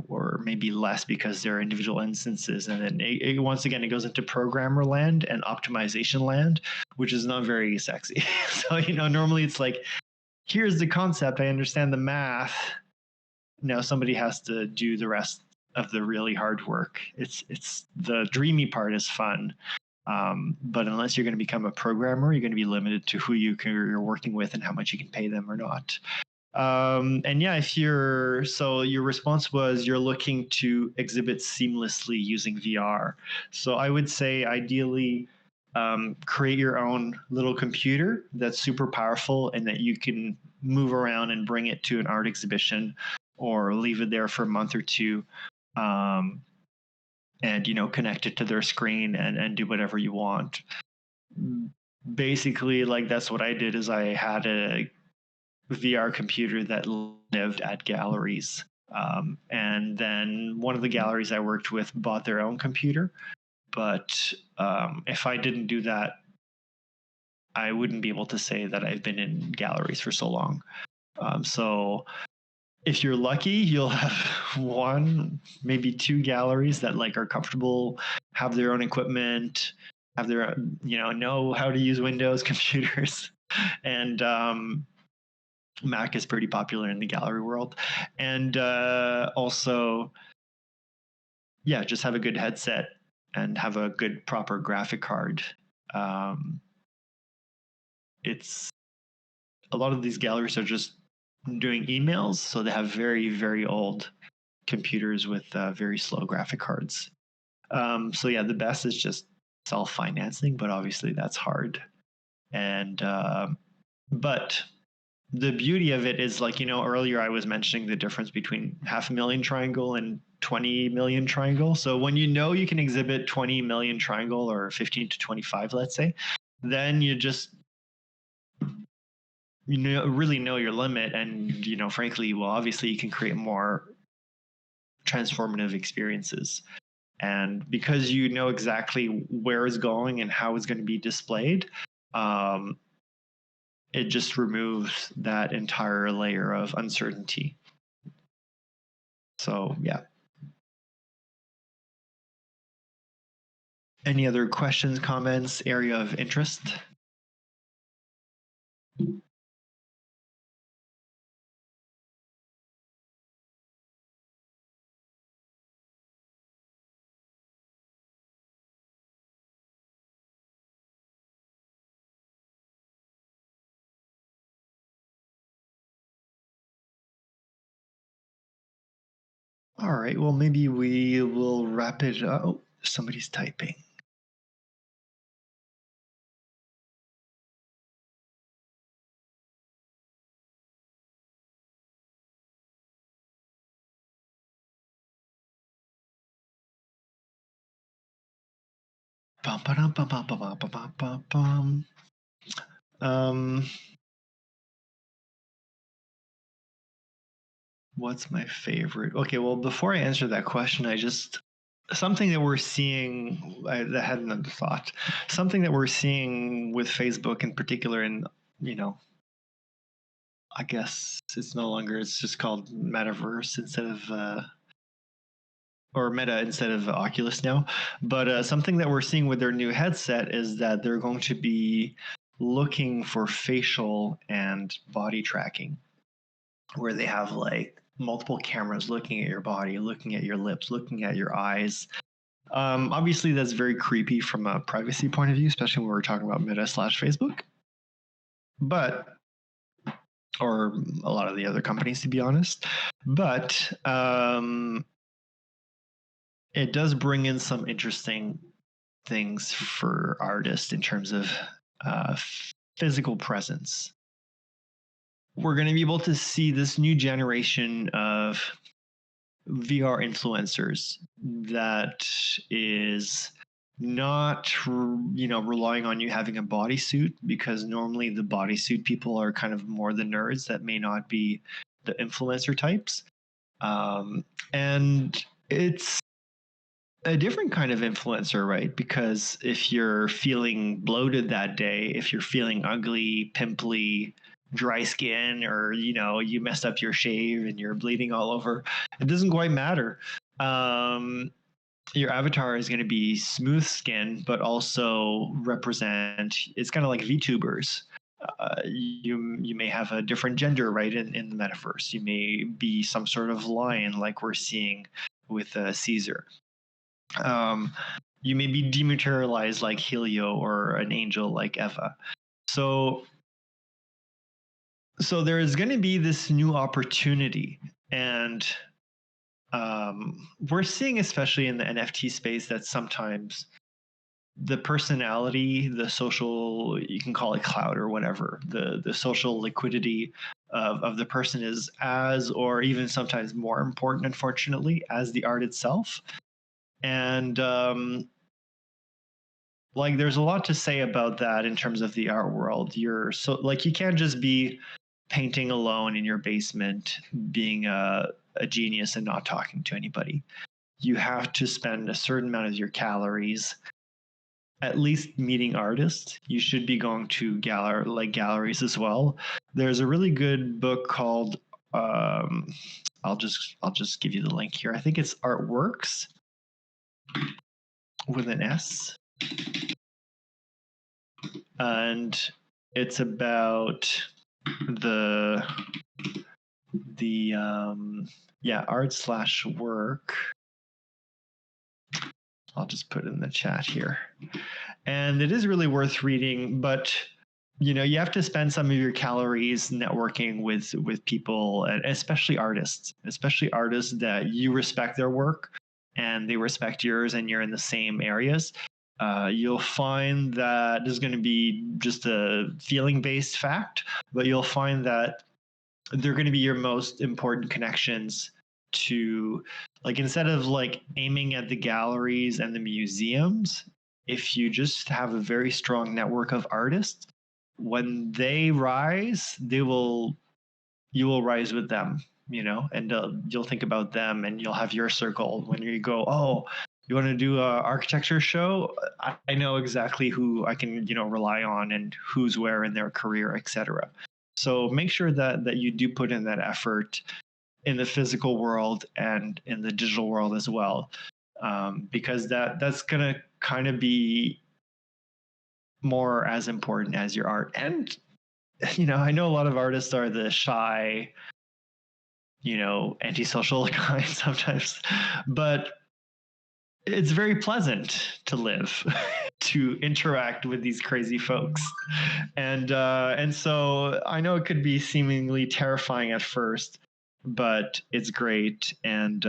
or maybe less because they're individual instances. And then once again, it goes into programmer land and optimization land, which is not very sexy. So, normally it's like, here's the concept. I understand the math. Now somebody has to do the rest of the really hard work. It's the dreamy part is fun. But unless you're going to become a programmer, you're going to be limited to who you're working with and how much you can pay them or not. And yeah, so your response was you're looking to exhibit seamlessly using VR. So I would say ideally create your own little computer that's super powerful and that you can move around and bring it to an art exhibition or leave it there for a month or two. And connect it to their screen and do whatever you want. Basically, like that's what I did. Is I had a VR computer that lived at galleries, and then one of the galleries I worked with bought their own computer. But if I didn't do that, I wouldn't be able to say that I've been in galleries for so long. So if you're lucky, you'll have one, maybe two galleries that like are comfortable, have their own equipment, have their, know how to use Windows computers. And Mac is pretty popular in the gallery world. And also, yeah, just have a good headset and have a good proper graphic card. It's a lot of these galleries are just doing emails, so they have very, very old computers with very slow graphic cards. So yeah, the best is just self-financing, but obviously that's hard. And but the beauty of it is, like, earlier I was mentioning the difference between 500,000 triangle and 20 million triangle. So when you can exhibit 20 million triangle or 15 to 25, let's say, then you just really know your limit. And frankly, well, obviously you can create more transformative experiences. And because you know exactly where it's going and how it's going to be displayed, it just removes that entire layer of uncertainty. So yeah. Any other questions, comments, area of interest? All right, well, maybe we will wrap it up. Oh, somebody's typing. What's my favorite? Okay, well, before I answer that question, I just something that we're seeing, I had another thought, something that we're seeing with Facebook in particular, and, I guess it's no longer, it's just called metaverse instead of, or Meta instead of Oculus now. But something that we're seeing with their new headset is that they're going to be looking for facial and body tracking, where they have like multiple cameras looking at your body, looking at your lips, looking at your eyes. Obviously, that's very creepy from a privacy point of view, especially when we're talking about Meta/Facebook. But, or a lot of the other companies, to be honest. But it does bring in some interesting things for artists in terms of physical presence. We're going to be able to see this new generation of VR influencers that is not, relying on you having a bodysuit, because normally the bodysuit people are kind of more the nerds that may not be the influencer types. And it's a different kind of influencer, right? Because if you're feeling bloated that day, if you're feeling ugly, pimply, dry skin, or you messed up your shave and you're bleeding all over, it doesn't quite matter. Your avatar is going to be smooth skin, but also represent, it's kind of like VTubers. You may have a different gender, right, in the metaverse. You may be some sort of lion, like we're seeing with Caesar. You may be dematerialized like Helio, or an angel like Eva. So there is going to be this new opportunity, and we're seeing, especially in the NFT space, that sometimes the personality, the social, you can call it clout or whatever, the social liquidity of the person is as, or even sometimes more important, unfortunately, as the art itself. And there's a lot to say about that in terms of the art world. You can't just be painting alone in your basement, being a genius and not talking to anybody. You have to spend a certain amount of your calories at least meeting artists. You should be going to galleries as well. There's a really good book called I'll just give you the link here. I think it's Artworks with an S. And it's about the art/work. I'll just put it in the chat here. And it is really worth reading, but you have to spend some of your calories networking with people, and especially artists that you respect their work and they respect yours, and you're in the same areas. You'll find that this is going to be just a feeling-based fact, but you'll find that they're going to be your most important connections to, instead of aiming at the galleries and the museums, if you just have a very strong network of artists, when they rise, you will rise with them, and you'll think about them, and you'll have your circle. When you go, oh, you want to do an architecture show? I know exactly who I can, rely on, and who's where in their career, etc. So make sure that you do put in that effort in the physical world and in the digital world as well, because that's going to kind of be more as important as your art. And I know a lot of artists are the shy, antisocial kind sometimes, but it's very pleasant to live, to interact with these crazy folks. And so I know it could be seemingly terrifying at first, but it's great. And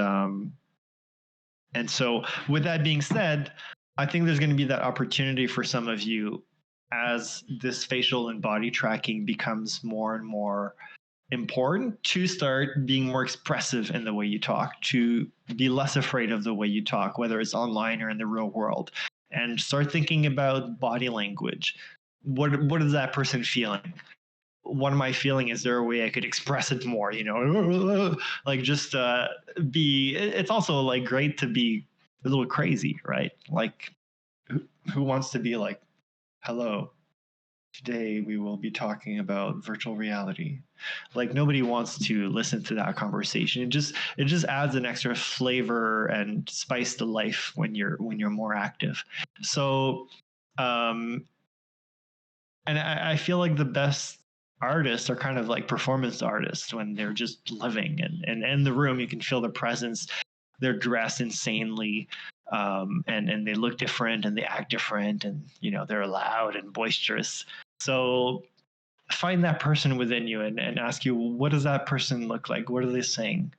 so with that being said, I think there's going to be that opportunity for some of you, as this facial and body tracking becomes more and more important, to start being more expressive in the way you talk, to be less afraid of the way you talk, whether it's online or in the real world, and start thinking about body language. What is that person feeling? What am I feeling? Is there a way I could express it more? It's also great to be a little crazy, right? Like, who wants to be like, hello, today we will be talking about virtual reality. Like, nobody wants to listen to that conversation. It just adds an extra flavor and spice to life when you're more active. So and I feel like the best artists are kind of like performance artists when they're just living and in the room. You can feel their presence. They're dressed insanely, and they look different and they act different, and they're loud and boisterous. So find that person within you and ask you, what does that person look like? What are they saying?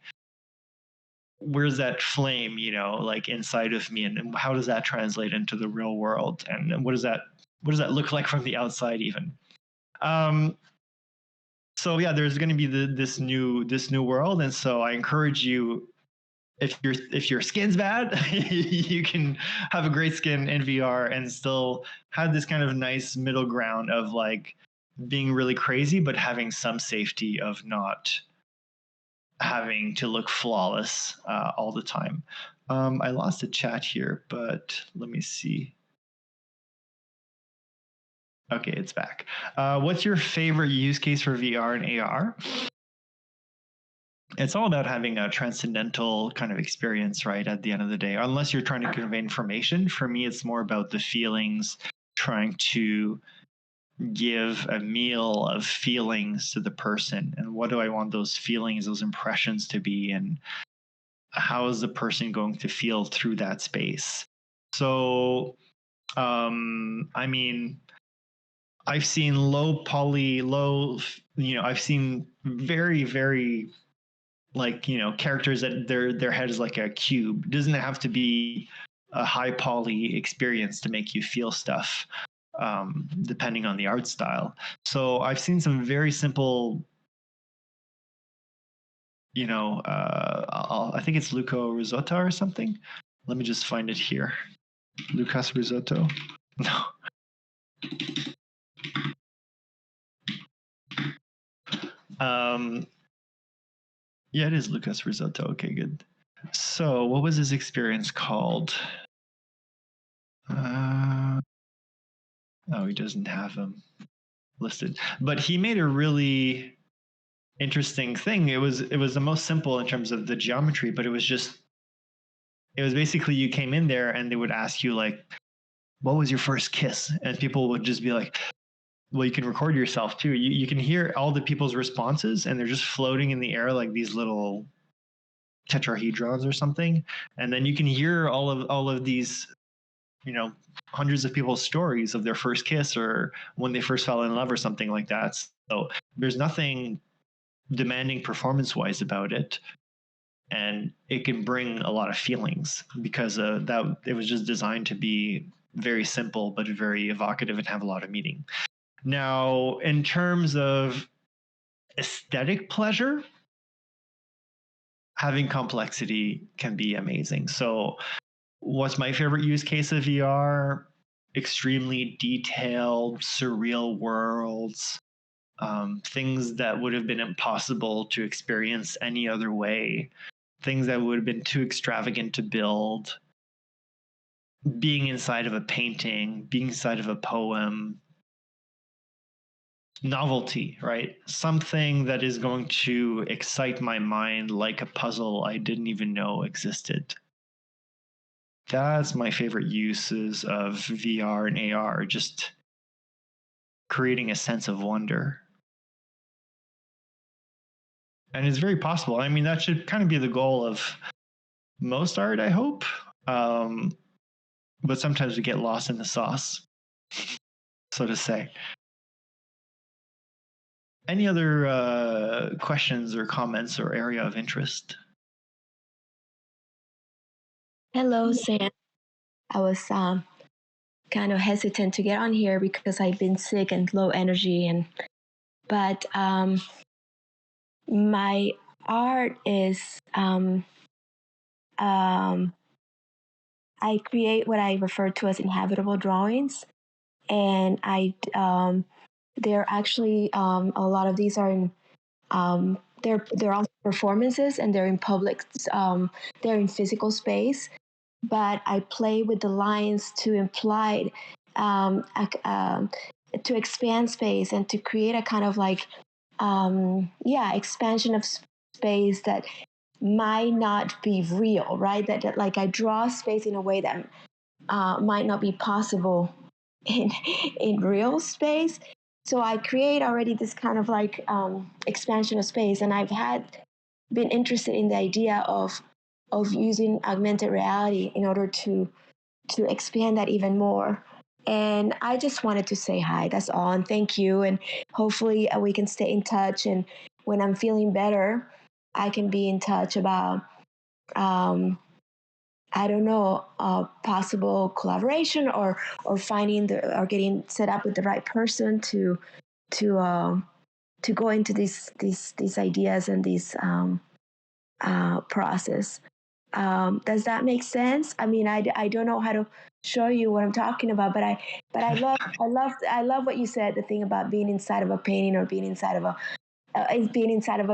Where's that flame, like inside of me, and how does that translate into the real world? And what does that look like from the outside even? So yeah, there's going to be this new world, and so I encourage you, if your skin's bad, you can have a great skin in VR and still have this kind of nice middle ground of like being really crazy, but having some safety of not having to look flawless all the time. I lost a chat here, but let me see. Okay, it's back. What's your favorite use case for VR and AR? It's all about having a transcendental kind of experience, right? At the end of the day, unless you're trying to convey information. For me, it's more about the feelings, trying to give a meal of feelings to the person. And what do I want those feelings, those impressions to be? And how is the person going to feel through that space? So, I mean, I've seen I've seen very, very characters that their head is like a cube. It doesn't have to be a high poly experience to make you feel stuff, depending on the art style. So I've seen some very simple, I think it's Luca Risotto or something. Let me just find it here. Lucas Risotto. No. Yeah, it is Lucas Risotto. Okay, good. So what was his experience called? Oh, he doesn't have him listed, but he made a really interesting thing. It was the most simple in terms of the geometry, but it was basically you came in there and they would ask you like, what was your first kiss? And people would just be like, well, you can record yourself too. You can hear all the people's responses and they're just floating in the air like these little tetrahedrons or something. And then you can hear all of these, hundreds of people's stories of their first kiss or when they first fell in love or something like that. So there's nothing demanding performance wise about it. And it can bring a lot of feelings because that it was just designed to be very simple, but very evocative and have a lot of meaning. Now, in terms of aesthetic pleasure, having complexity can be amazing. So what's my favorite use case of VR? Extremely detailed, surreal worlds, things that would have been impossible to experience any other way, things that would have been too extravagant to build, being inside of a painting, being inside of a poem, novelty, right? Something that is going to excite my mind like a puzzle I didn't even know existed. That's my favorite uses of VR and AR, just creating a sense of wonder. And it's very possible. I mean, that should kind of be the goal of most art, I hope. But sometimes we get lost in the sauce, so to say. Any other questions or comments or area of interest? Hello, Sam. I was kind of hesitant to get on here because I've been sick and low energy, but my art is I create what I refer to as inhabitable drawings, and they're actually a lot of these are in they're also performances, and they're in public, they're in physical space. but I play with the lines to imply, to expand space and to create a kind of like, expansion of space that might not be real, right? That like I draw space in a way that might not be possible in real space. So I create already this kind of like expansion of space, and I've been interested in the idea of using augmented reality in order to expand that even more. And I just wanted to say hi. That's all, and thank you. And hopefully we can stay in touch. And when I'm feeling better, I can be in touch about I don't know, possible collaboration or finding or getting set up with the right person to go into these ideas and these process. Does that make sense? I mean, I don't know how to show you what I'm talking about, but I love what you said. The thing about being inside of a painting or being inside of a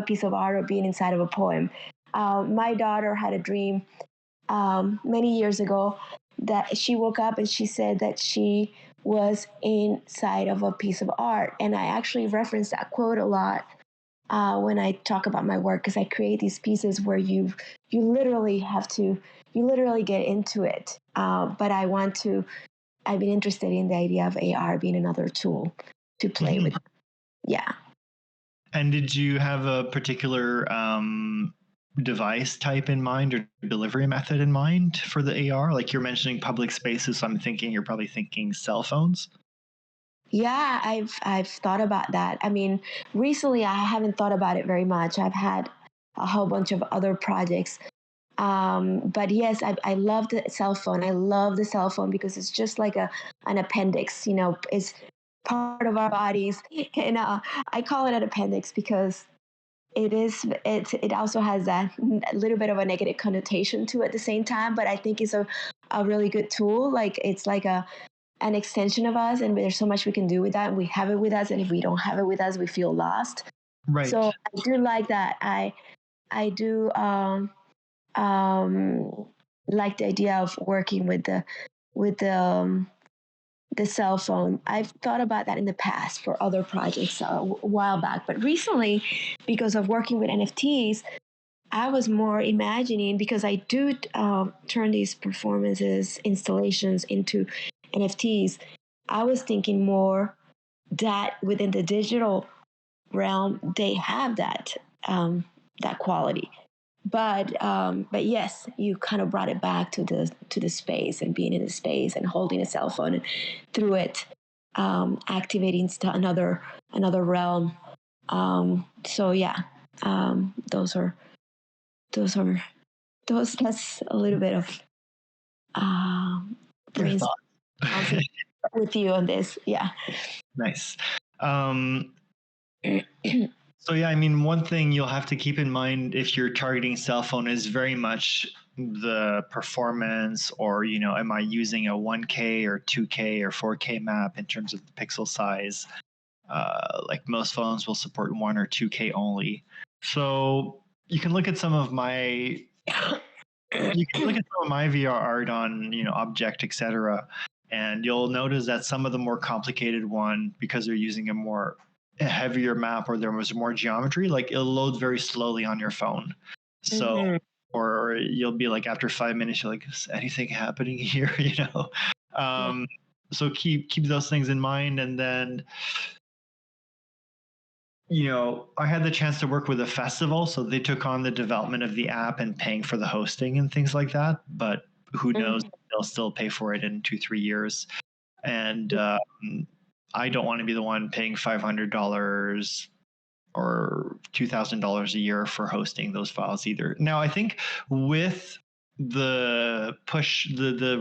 piece of art or being inside of a poem. My daughter had a dream many years ago that she woke up and she said that she was inside of a piece of art. And I actually reference that quote a lot when I talk about my work, because I create these pieces where you literally get into it. But I've been interested in the idea of AR being another tool to play with. Yeah. And did you have a particular device type in mind or delivery method in mind for the AR? Like you're mentioning public spaces, so I'm thinking you're probably thinking cell phones. Yeah, I've thought about that. I mean, recently I haven't thought about it very much. I've had a whole bunch of other projects. But yes, I love the cell phone. I love the cell phone because it's just like an appendix, it's part of our bodies. And I call it an appendix because it also has that little bit of a negative connotation to it at the same time, but I think it's a really good tool. Like it's like an extension of us, and there's so much we can do with that. And we have it with us, and if we don't have it with us, we feel lost. Right. So I do like that. I do like the idea of working with the cell phone. I've thought about that in the past for other projects a while back, but recently, because of working with NFTs, I was more imagining, because I do turn these performances, installations into NFTs. I was thinking more that within the digital realm, they have that quality. But yes, you kind of brought it back to the space and being in the space and holding a cell phone and through it activating another realm. So yeah, those that's a little bit of brainstorming with you on this. Yeah. Nice. So yeah, I mean, one thing you'll have to keep in mind if you're targeting cell phone is very much the performance, or am I using a 1K or 2K or 4K map in terms of the pixel size? Like most phones will support 1 or 2K only. So you can look at some of my VR art on Object, etc., and you'll notice that some of the more complicated one, because they're using a heavier map or there was more geometry, like it'll load very slowly on your phone. So or you'll be like, after 5 minutes, you're like, is anything happening here? So keep those things in mind. And then I had the chance to work with a festival, so they took on the development of the app and paying for the hosting and things like that, but who knows, they'll still pay for it in 2-3 years. And I don't want to be the one paying $500 or $2,000 a year for hosting those files either. Now, I think with the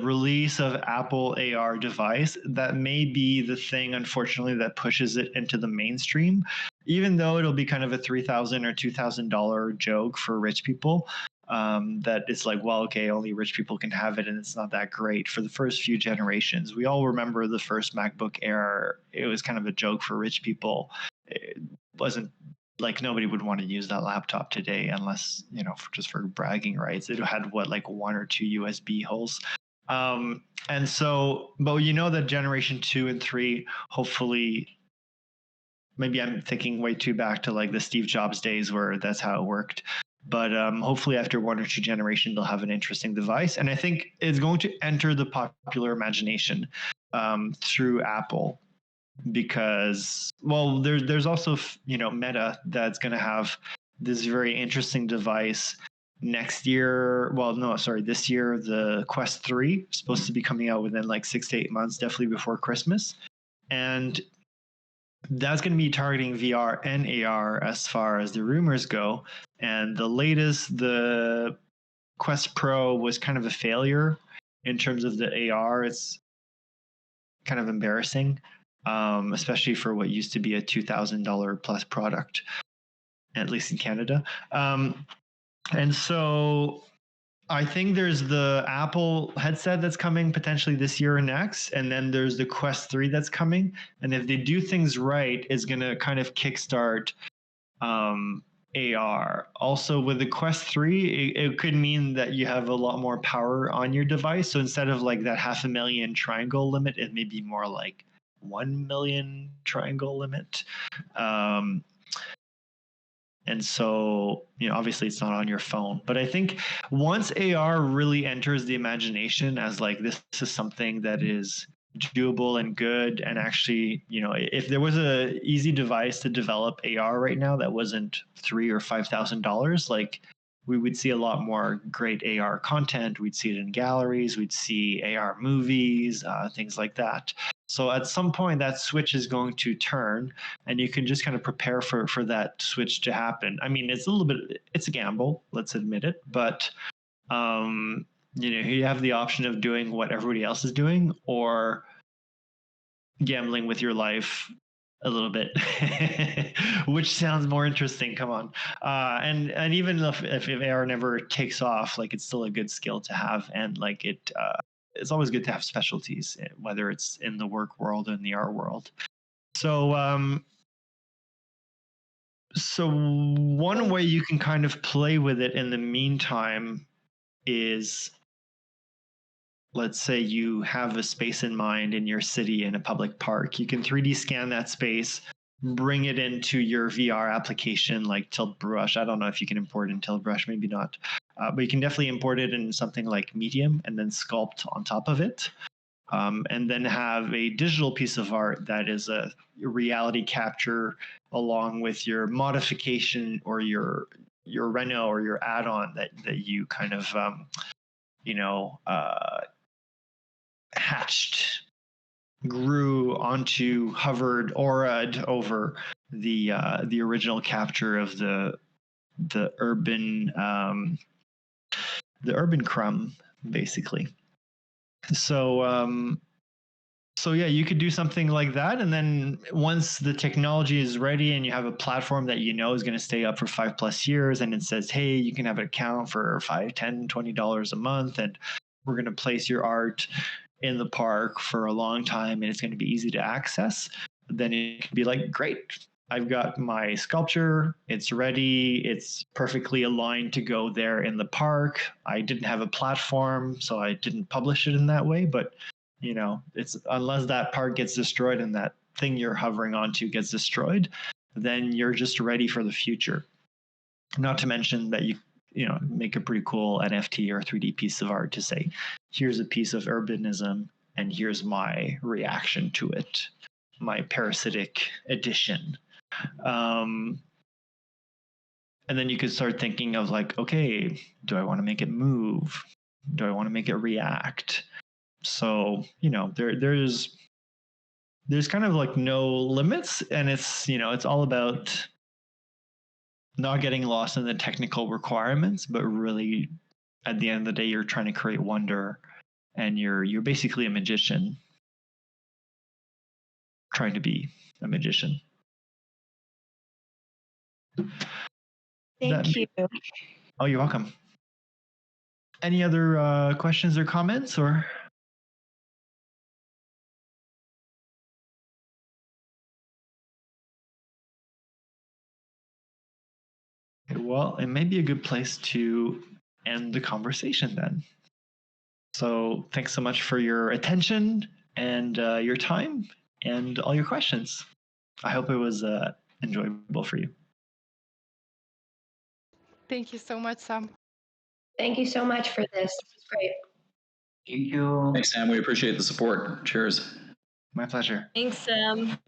release of Apple AR device, that may be the thing, unfortunately, that pushes it into the mainstream, even though it'll be kind of a $3,000 or $2,000 joke for rich people. That it's like, well, okay, only rich people can have it, and it's not that great for the first few generations. We all remember the first MacBook Air. It was kind of a joke for rich people. It wasn't like nobody would want to use that laptop today unless, just for bragging rights. It had like 1 or 2 USB holes. And so, but that generation 2 and 3, hopefully, maybe I'm thinking way too back to like the Steve Jobs days where that's how it worked. But hopefully after 1 or 2 generations, they'll have an interesting device. And I think it's going to enter the popular imagination through Apple, because, well, there's also, Meta that's going to have this very interesting device next year. Well, no, sorry, this year, the Quest 3 is supposed to be coming out within like 6 to 8 months, definitely before Christmas. And that's going to be targeting VR and AR as far as the rumors go. And the latest, the Quest Pro, was kind of a failure in terms of the AR. It's kind of embarrassing, especially for what used to be a $2,000 plus product, at least in Canada. And so I think there's the Apple headset that's coming potentially this year or next, and then there's the Quest 3 that's coming. And if they do things right, it's going to kind of kickstart AR. Also, with the Quest 3, it could mean that you have a lot more power on your device. So instead of like that 500,000 triangle limit, it may be more like 1 million triangle limit. And so, obviously it's not on your phone, but I think once AR really enters the imagination as like, this is something that is doable and good, and actually, if there was a easy device to develop AR right now that wasn't $3,000 or $5,000, like, we would see a lot more great AR content. We'd see it in galleries. We'd see AR movies, things like that. So at some point, that switch is going to turn, and you can just kind of prepare for that switch to happen. I mean, it's a gamble, let's admit it, but you have the option of doing what everybody else is doing, or gambling with your life a little bit, which sounds more interesting. Come on. And even if AR never takes off, like, it's still a good skill to have. And like it's always good to have specialties, whether it's in the work world or in the art world. So, so one way you can kind of play with it in the meantime is, let's say you have a space in mind in your city in a public park. You can 3D scan that space, bring it into your VR application like Tilt Brush. I don't know if you can import it in Tilt Brush, maybe not. But you can definitely import it in something like Medium and then sculpt on top of it. And then have a digital piece of art that is a reality capture along with your modification or your reno or your add-on that you kind of hatched, grew onto, hovered, aura'd over the original capture of the urban crumb, basically. So yeah, you could do something like that, and then once the technology is ready and you have a platform that is going to stay up for 5+ years, and it says, hey, you can have an account for $5, $10, $20 a month, and we're going to place your art in the park for a long time, and it's going to be easy to access, then it could be like, great, I've got my sculpture, it's ready, it's perfectly aligned to go there in the park. I didn't have a platform, so I didn't publish it in that way, but it's, unless that part gets destroyed and that thing you're hovering onto gets destroyed, then you're just ready for the future. Not to mention that you make a pretty cool NFT or 3D piece of art to say, here's a piece of urbanism and here's my reaction to it, my parasitic edition. And then you could start thinking of like, okay, do I want to make it move? Do I want to make it react? So, there's kind of like no limits, and it's, it's all about not getting lost in the technical requirements, but really at the end of the day, you're trying to create wonder, and you're basically a magician trying to be a magician. Thank you. Oh, you're welcome. Any other questions or comments, or? Well, it may be a good place to end the conversation then. So thanks so much for your attention and your time and all your questions. I hope it was enjoyable for you. Thank you so much, Sam. Thank you so much for this. This was great. Thank you. Thanks, Sam. We appreciate the support. Cheers. My pleasure. Thanks, Sam.